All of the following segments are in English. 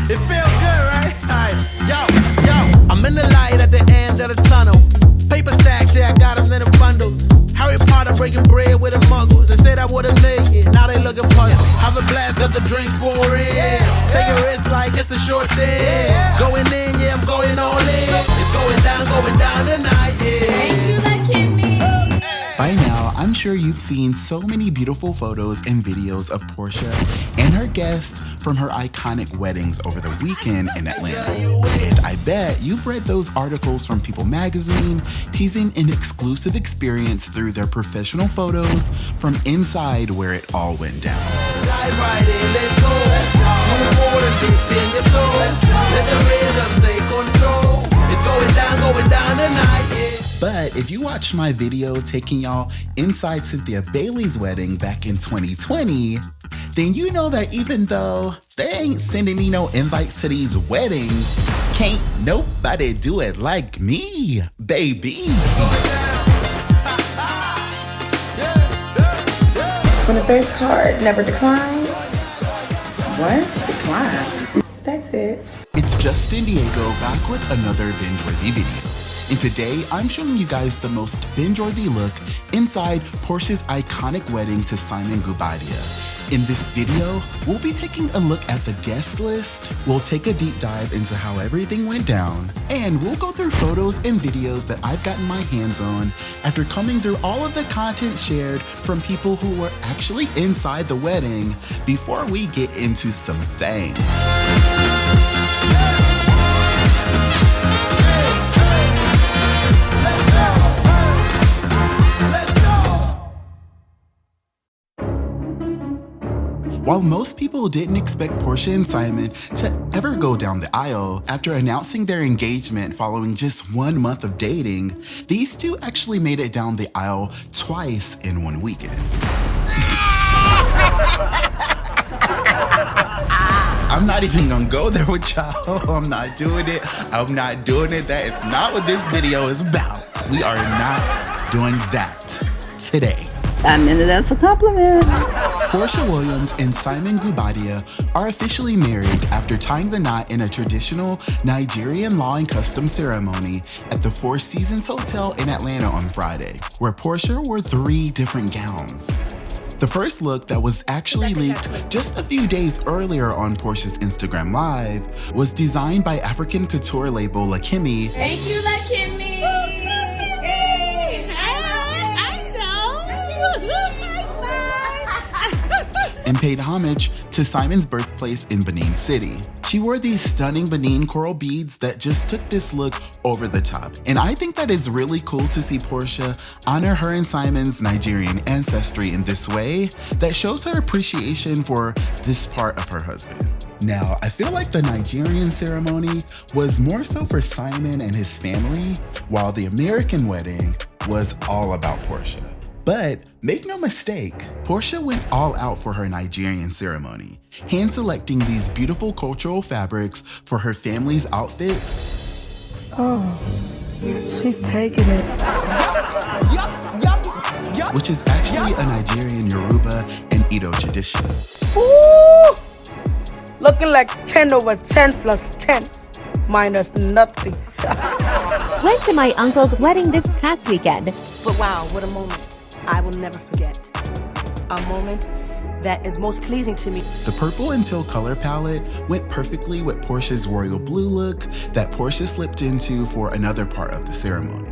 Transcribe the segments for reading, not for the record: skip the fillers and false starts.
It feels good, right? Alright, yo, I'm in the light at the end of the tunnel. Paper stacks, yeah, I got them in the bundles. Harry Potter breaking bread with the muggles. They said I would've made it, now they looking puzzled. Have a blast, got the drinks pouring. Take a risk like it's a short thing. Going in, yeah, I'm going all in. It's going down tonight, yeah. Thank you, that kid me. By now, I'm sure you've seen so many beautiful photos and videos of Porsha and her guests from her iconic weddings over the weekend in Atlanta. And I bet you've read those articles from People magazine teasing an exclusive experience through their professional photos from inside where it all went down. Dive right in, let's go. Move forward and dip in your toes. Let the rhythm take control. It's going down tonight, yeah. But if you watched my video taking y'all inside Cynthia Bailey's wedding back in 2020, then you know that even though they ain't sending me no invites to these weddings, can't nobody do it like me, baby. On the best card, never declines. What? Decline? That's it. It's Justin Diego back with another Bingeworthy video. And today, I'm showing you guys the most binge-worthy look inside Porsha's iconic wedding to Simon Guobadia. In this video, we'll be taking a look at the guest list, we'll take a deep dive into how everything went down, and we'll go through photos and videos that I've gotten my hands on after combing through all of the content shared from people who were actually inside the wedding before we get into some things. While most people didn't expect Porsha and Simon to ever go down the aisle after announcing their engagement following just 1 month of dating, these two actually made it down the aisle twice in one weekend. I'm not even gonna go there with y'all. I'm not doing it. That is not what this video is about. We are not doing that today. I mean, that's a compliment. Porsha Williams and Simon Guobadia are officially married after tying the knot in a traditional Nigerian law and custom ceremony at the Four Seasons Hotel in Atlanta on Friday, where Porsha wore 3 different gowns. The first look that was actually leaked just a few days earlier on Porsha's Instagram Live was designed by African couture label Lakimi. Thank you, that kid me. And paid homage to Simon's birthplace in Benin City. She wore these stunning Benin coral beads that just took this look over the top. And I think that is really cool to see Porsha honor her and Simon's Nigerian ancestry in this way that shows her appreciation for this part of her husband. Now, I feel like the Nigerian ceremony was more so for Simon and his family, while the American wedding was all about Porsha. But make no mistake, Porsha went all out for her Nigerian ceremony, hand-selecting these beautiful cultural fabrics for her family's outfits. Oh, she's taking it. Which is actually a Nigerian Yoruba and Edo tradition. Ooh, looking like 10 over 10 plus 10 minus nothing. Went to my uncle's wedding this past weekend. But wow, what a moment. I will never forget. A moment that is most pleasing to me. The purple and teal color palette went perfectly with Porsha's royal blue look that Porsha slipped into for another part of the ceremony.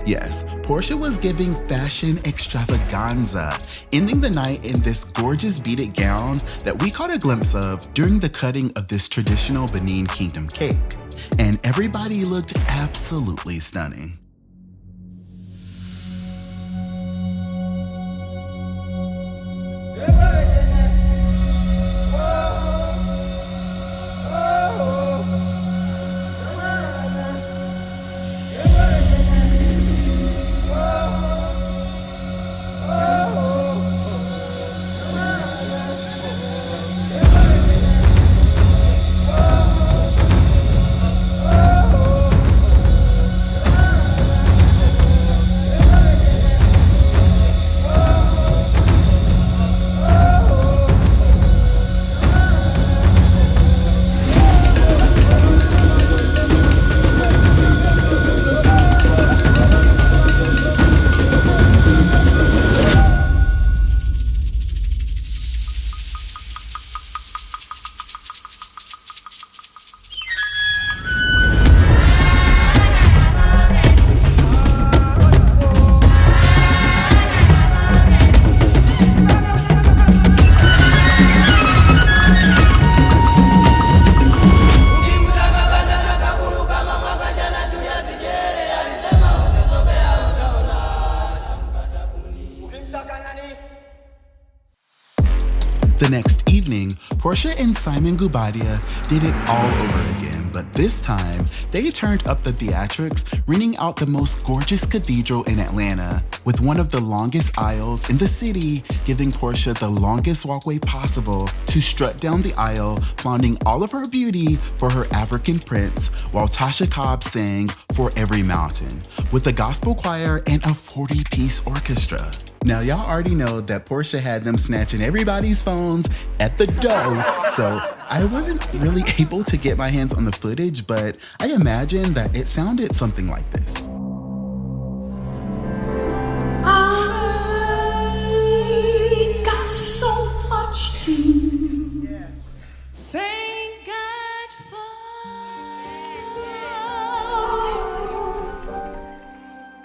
Yes, Porsha was giving fashion extravaganza, ending the night in this gorgeous beaded gown that we caught a glimpse of during the cutting of this traditional Benin Kingdom cake. And everybody looked absolutely stunning. The next evening, Porsha and Simon Guobadia did it all over again, but this time, they turned up the theatrics, renting out the most gorgeous cathedral in Atlanta, with one of the longest aisles in the city, giving Porsha the longest walkway possible to strut down the aisle, flaunting all of her beauty for her African prince, while Tasha Cobb sang For Every Mountain, with a gospel choir and a 40-piece orchestra. Now, y'all already know that Porsha had them snatching everybody's phones at the door, so I wasn't really able to get my hands on the footage, but I imagine that it sounded something like this. I got so much to thank God for.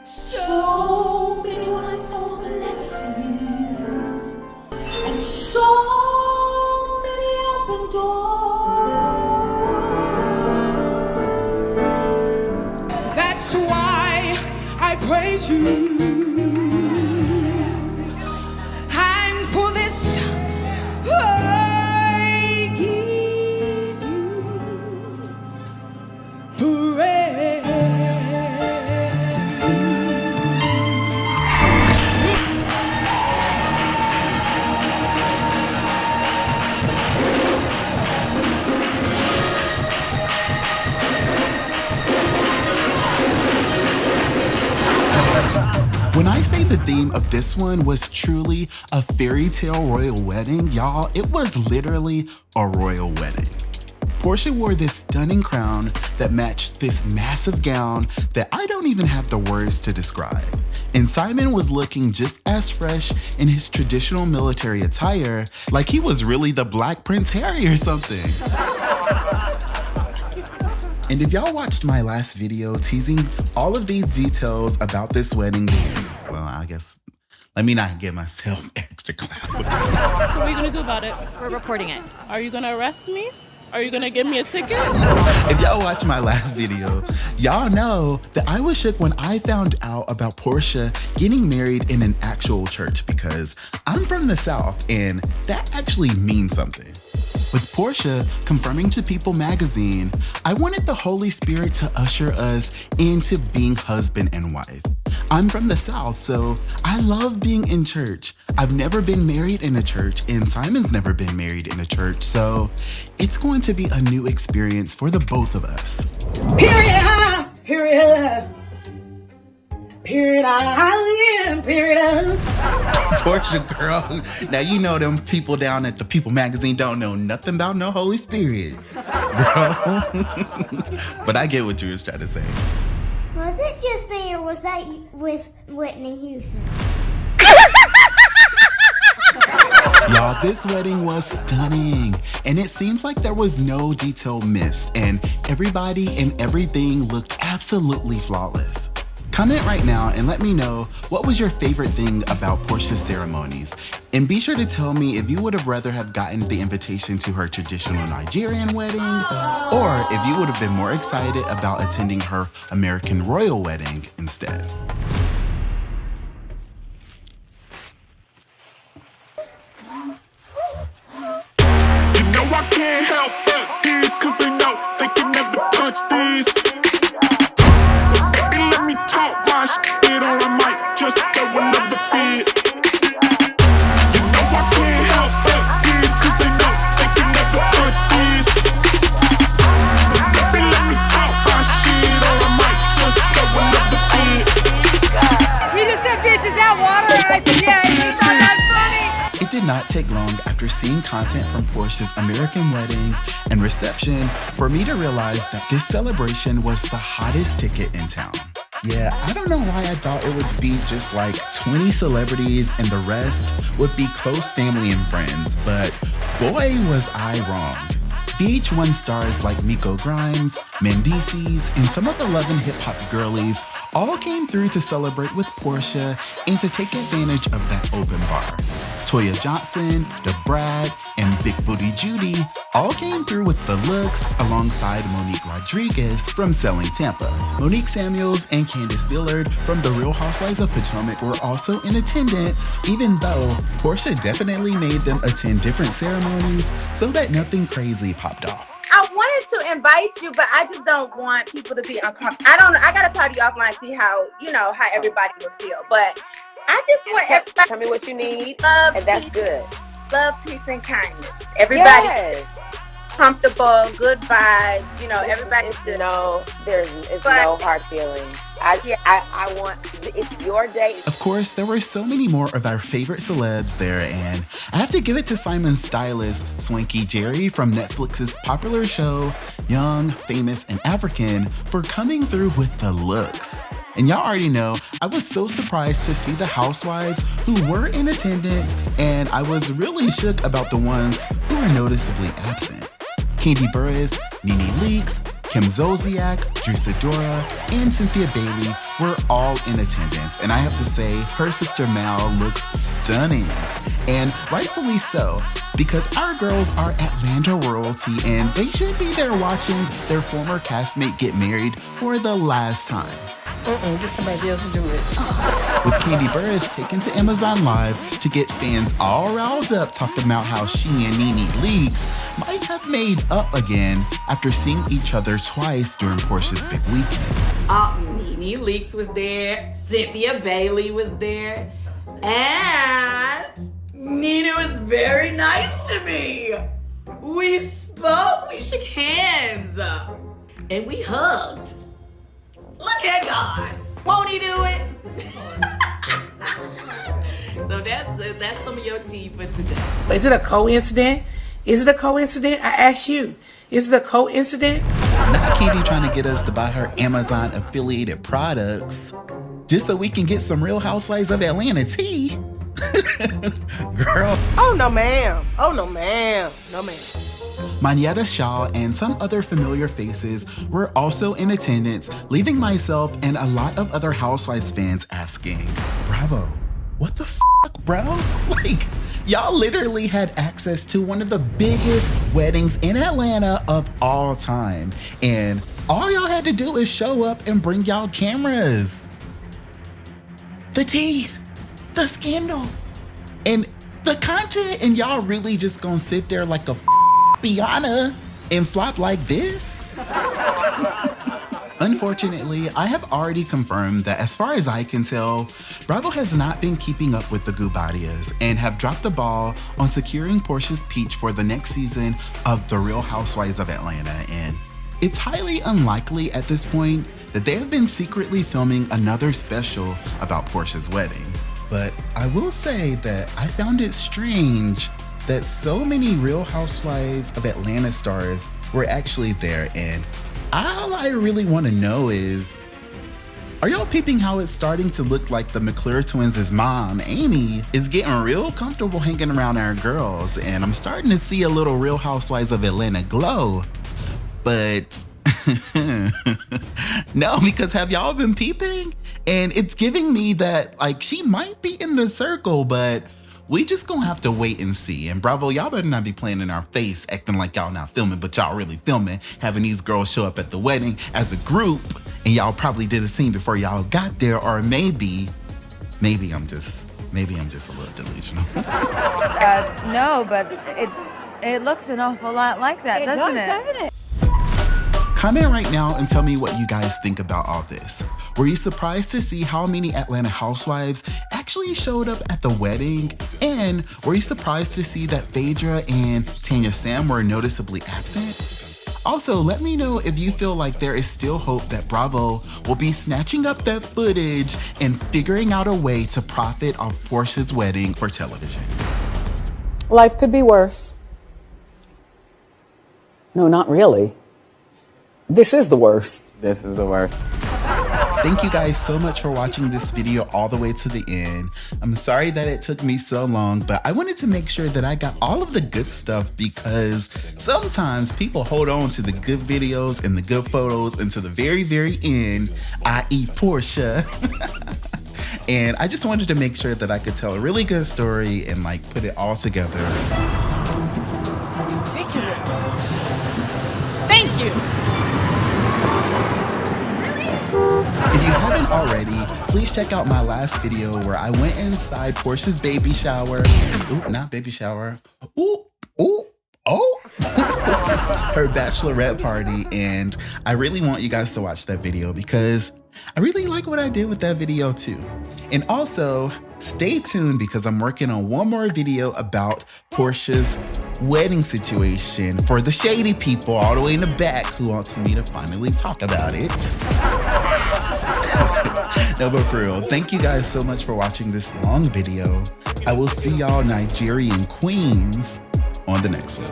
So many wonderful blessings and so many open doors. That's why I praise you. And for this I give you praise. When I say the theme of this one was truly a fairy tale royal wedding, y'all, it was literally a royal wedding. Porsha wore this stunning crown that matched this massive gown that I don't even have the words to describe. And Simon was looking just as fresh in his traditional military attire, like he was really the Black Prince Harry or something. And if y'all watched my last video teasing all of these details about this wedding, well, I guess, let me not give myself extra clout. So what are you gonna do about it? We're reporting it. Are you gonna arrest me? Are you gonna give me a ticket? If y'all watched my last video, y'all know that I was shook when I found out about Porsha getting married in an actual church, because I'm from the South and that actually means something. With Porsha confirming to People magazine, I wanted the Holy Spirit to usher us into being husband and wife. I'm from the South, so I love being in church. I've never been married in a church, and Simon's never been married in a church, so it's going to be a new experience for the both of us. Period. Period. Period. Period. Porsha, girl, now you know them people down at the People magazine don't know nothing about no Holy Spirit, girl. But I get what you was trying to say. Was it just me, or was that with Whitney Houston? Y'all, this wedding was stunning, and it seems like there was no detail missed, and everybody and everything looked absolutely flawless. Comment right now and let me know what was your favorite thing about Porsha's ceremonies. And be sure to tell me if you would have rather have gotten the invitation to her traditional Nigerian wedding, or if you would have been more excited about attending her American royal wedding instead. You know I can't help but these, cause they know they can never touch these. So baby, let me talk my shit, or I might just throw another fit. You know I can't help but these, cause they know they can never touch these. So baby, let me talk my shit, or I might just throw another fit. He just said bitches out water, and I said, yeah, he thought that's funny. It did not take long after seeing content from Porsha's American wedding and reception for me to realize that this celebration was the hottest ticket in town. Yeah, I don't know why I thought it would be just like 20 celebrities and the rest would be close family and friends, but boy was I wrong. VH1 stars like Miko Grimes, Mendices, and some of the Love and Hip Hop girlies all came through to celebrate with Porsha and to take advantage of that open bar. Toya Johnson, Da Brad, and Big Booty Judy all came through with the looks alongside Monique Rodriguez from Selling Tampa. Monique Samuels and Candace Dillard from The Real Housewives of Potomac were also in attendance, even though Porsha definitely made them attend different ceremonies so that nothing crazy popped off. I wanted to invite you, but I just don't want people to be uncomfortable. I don't know. I gotta talk to you offline, see how everybody will feel. But I just want everybody. Tell me what you need, love, and that's peace, good. Love, peace, and kindness. Everybody comfortable, good vibes. Everybody's good. No, it's no hard feelings. I want, it's your day. Of course, there were so many more of our favorite celebs there, and I have to give it to Simon's stylist, Swanky Jerry from Netflix's popular show, Young, Famous, and African, for coming through with the looks. And y'all already know, I was so surprised to see the housewives who were in attendance, and I was really shook about the ones who were noticeably absent. Kandi Burruss, Nene Leakes, Kim Zolciak, Drew Sidora, and Cynthia Bailey were all in attendance, and I have to say, her sister Mal looks stunning. And rightfully so, because our girls are Atlanta royalty and they should be there watching their former castmate get married for the last time. Get somebody else to do it. With Kandi Burruss taken to Amazon Live to get fans all riled up talking about how she and Nene Leakes might have made up again after seeing each other twice during Porsha's big weekend. Nene Leakes was there, Cynthia Bailey was there, and Nene was very nice to me. We spoke, we shook hands, and we hugged. Look at God. Won't he do it? So that's some of your tea for today. Is it a coincidence? Is it a coincidence? I ask you. Is it a coincidence? Not Kandi trying to get us to buy her Amazon affiliated products just so we can get some Real Housewives of Atlanta tea. Girl. Oh, no, ma'am. Oh, no, ma'am. No, ma'am. Manyetta Shaw and some other familiar faces were also in attendance, leaving myself and a lot of other Housewives fans asking, Bravo, what the fuck, bro? Like, y'all literally had access to one of the biggest weddings in Atlanta of all time. And all y'all had to do is show up and bring y'all cameras. The tea, the scandal, and the content, and y'all really just gonna sit there like a Biana and flop like this? Unfortunately, I have already confirmed that as far as I can tell, Bravo has not been keeping up with the Guobadias and have dropped the ball on securing Porsha's peach for the next season of The Real Housewives of Atlanta, and it's highly unlikely at this point that they have been secretly filming another special about Porsha's wedding. But I will say that I found it strange that so many Real Housewives of Atlanta stars were actually there, and all I really want to know is, are y'all peeping how it's starting to look like the McClure twins' mom, Amy, is getting real comfortable hanging around our girls, and I'm starting to see a little Real Housewives of Atlanta glow. But no, because have y'all been peeping? And it's giving me that, like, she might be in the circle, but we just gonna have to wait and see. And Bravo, y'all better not be playing in our face, acting like y'all not filming, but y'all really filming, having these girls show up at the wedding as a group, and y'all probably did a scene before y'all got there, or maybe I'm just a little delusional. No, but it looks an awful lot like that, doesn't it? Comment right now and tell me what you guys think about all this. Were you surprised to see how many Atlanta housewives actually showed up at the wedding? And were you surprised to see that Phaedra and Tanya Sam were noticeably absent? Also, let me know if you feel like there is still hope that Bravo will be snatching up that footage and figuring out a way to profit off Porsha's wedding for television. Life could be worse. No, not really. This is the worst. This is the worst. Thank you guys so much for watching this video all the way to the end. I'm sorry that it took me so long, but I wanted to make sure that I got all of the good stuff, because sometimes people hold on to the good videos and the good photos until the very, very end, i.e. Porsha. And I just wanted to make sure that I could tell a really good story and like put it all together. Ridiculous. Thank you. If you haven't already, please check out my last video where I went inside Porsha's baby shower. Ooh, not baby shower. Ooh, ooh, oh. Her bachelorette party. And I really want you guys to watch that video because I really like what I did with that video too. And also, stay tuned because I'm working on one more video about Porsha's wedding situation for the shady people all the way in the back who wants me to finally talk about it. No, but for real, thank you guys so much for watching this long video. I will see y'all Nigerian queens on the next one.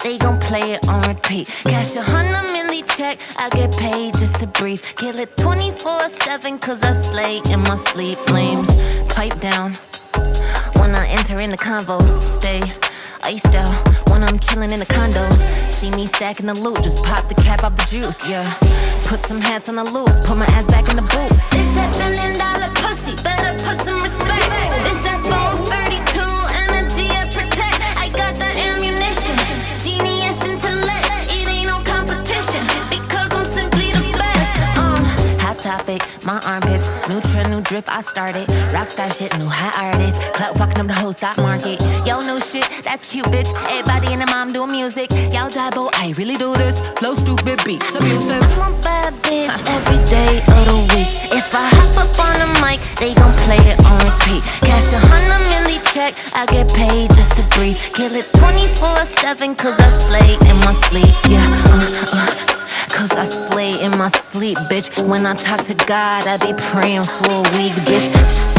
They gon' play it on repeat. Cash 100 milli check, I get paid just to breathe. Kill it 24/7 cause I slay in my sleep. Flames pipe down when I enter in the convo. Stay iced out when I'm chillin' in the condo. See me stacking the loot, just pop the cap off the juice, yeah. Put some hats on the loop, put my ass back in the booth. This that $1 billion pussy, better put some respect. This that 432 energy I protect. I got the ammunition, genius intellect. It ain't no competition because I'm simply the best. Hot topic, my armpits, new trend, new drip. I started rockstar shit, new hot artist. Clout fucking up the whole stock market. Yo, new shit, that's cute, bitch. Everybody and their mom doing music. Y'all jabbo, I really do this. Flow stupid beats, abusive. I'm a bad bitch every day of the week. If I hop up on the mic, they gon' play it on repeat. Cash 100 milli check, I get paid just to breathe. Kill it 24/7 cause I slay in my sleep. Yeah, cause I slay in my sleep, bitch. When I talk to God, I be praying for a week, bitch.